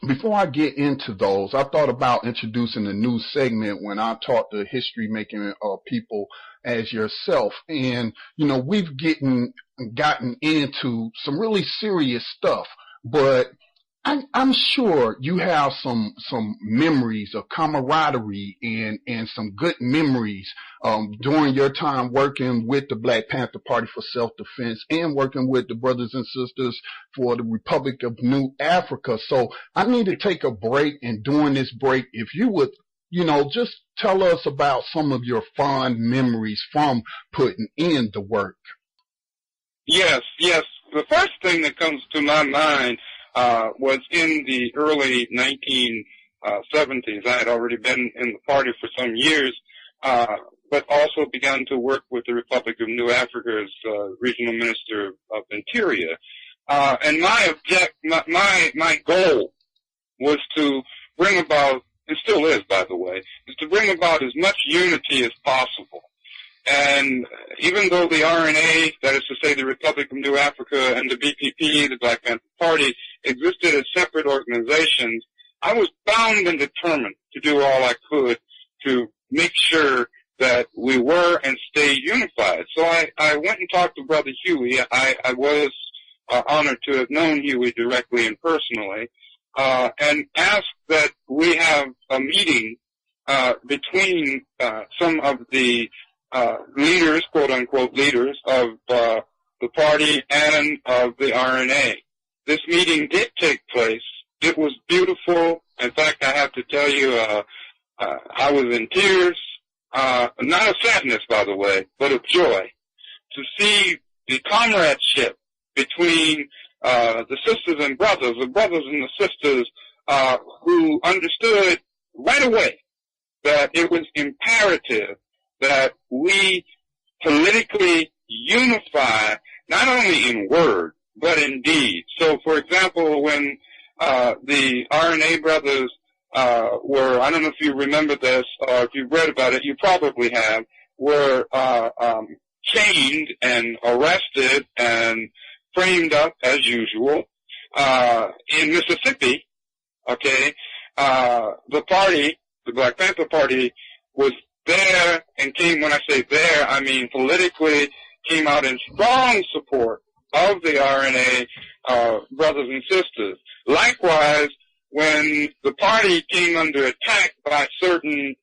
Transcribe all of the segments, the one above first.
before I get into those, I thought about introducing a new segment when I talk to history making people as yourself. And, we've gotten into some really serious stuff, but I'm sure you have some memories of camaraderie and some good memories during your time working with the Black Panther Party for Self-Defense and working with the brothers and sisters for the Republic of New Africa. So I need to take a break, and during this break, if you would, just tell us about some of your fond memories from putting in the work. Yes. The first thing that comes to my mind was in the early 1970s. I had already been in the party for some years, but also began to work with the Republic of New Africa as Regional Minister of Interior. And my goal was to bring about, it still is, by the way, is to bring about as much unity as possible. And even though the RNA, that is to say the Republic of New Africa, and the BPP, the Black Panther Party, existed as separate organizations, I was bound and determined to do all I could to make sure that we were and stayed unified. So I went and talked to Brother Huey. I was honored to have known Huey directly and personally, and asked that we have a meeting between some of the leaders, quote-unquote leaders, of the party and of the RNA. This meeting did take place. It was beautiful. In fact, I have to tell you, I was in tears, not of sadness, by the way, but of joy, to see the comradeship between the sisters and brothers, the brothers and the sisters, who understood right away that it was imperative that we politically unify, not only in word, but in deed. So, for example, when the RNA brothers were, I don't know if you remember this, or if you've read about it, you probably have, were chained and arrested and framed up, as usual, in Mississippi, okay, the party, the Black Panther Party, was there and came, when I say there, I mean politically, came out in strong support of the RNA brothers and sisters. Likewise, when the party came under attack by certain,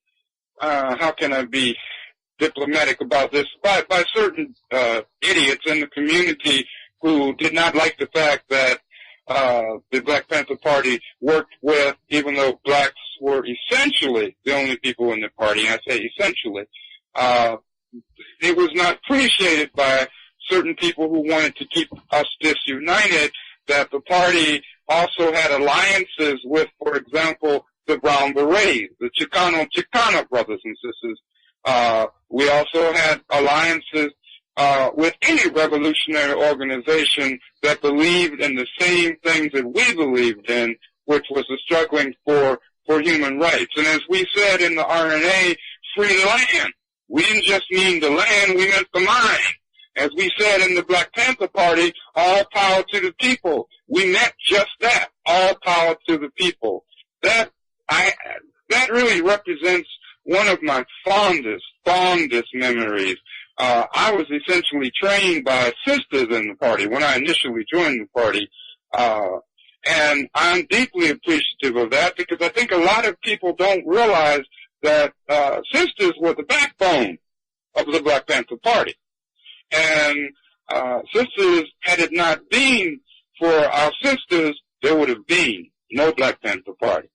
how can I be diplomatic about this, by certain idiots in the community who did not like the fact that the Black Panther Party worked with, even though blacks were essentially the only people in the party, I say essentially, it was not appreciated by certain people who wanted to keep us disunited, that the party also had alliances with, for example, the Brown Berets, the Chicano brothers and sisters. We also had alliances with any revolutionary organization that believed in the same things that we believed in, which was the struggling for human rights. And as we said in the RNA, free land. We didn't just mean the land, we meant the mind. As we said in the Black Panther Party, all power to the people. We meant just that, all power to the people. That really represents one of my fondest memories. I was essentially trained by sisters in the party when I initially joined the party. And I'm deeply appreciative of that, because I think a lot of people don't realize that sisters were the backbone of the Black Panther Party. And sisters, had it not been for our sisters, there would have been no Black Panther Party.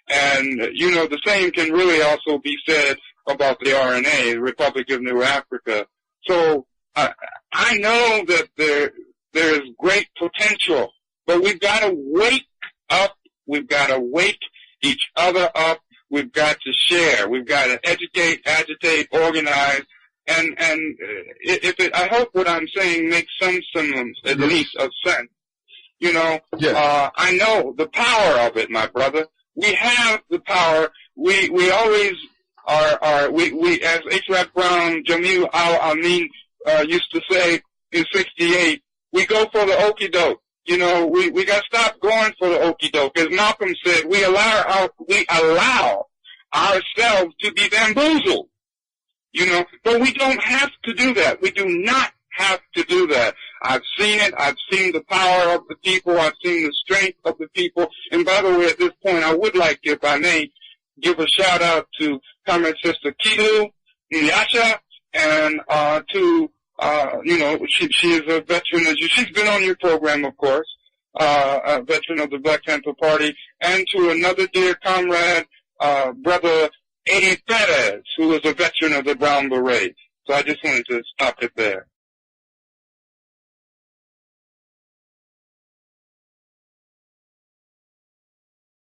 And, the same can really also be said about the RNA, the Republic of New Africa. So I know that there is great potential, but we've got to wake up. We've got to wake each other up. We've got to share. We've got to educate, agitate, organize. And I hope what I'm saying makes some at least of sense. Yes. I know the power of it, my brother. We have the power. We always we as H. Rap Brown, Jamil Al-Amin used to say in '68, we go for the okie doke. You know, we got to stop going for the okie doke. As Malcolm said, we allow ourselves to be bamboozled. You know, but we don't have to do that. We do not have to do that. I've seen it. I've seen the power of the people. I've seen the strength of the people. And by the way, at this point, I would like, if I may, give a shout out to Comrade Sister Kilu Nyasha, and you know, she is a veteran. She's been on your program, of course, a veteran of the Black Panther Party, and to another dear comrade, Brother Eddie Perez, who is a veteran of the Brown Beret. So I just wanted to stop it there.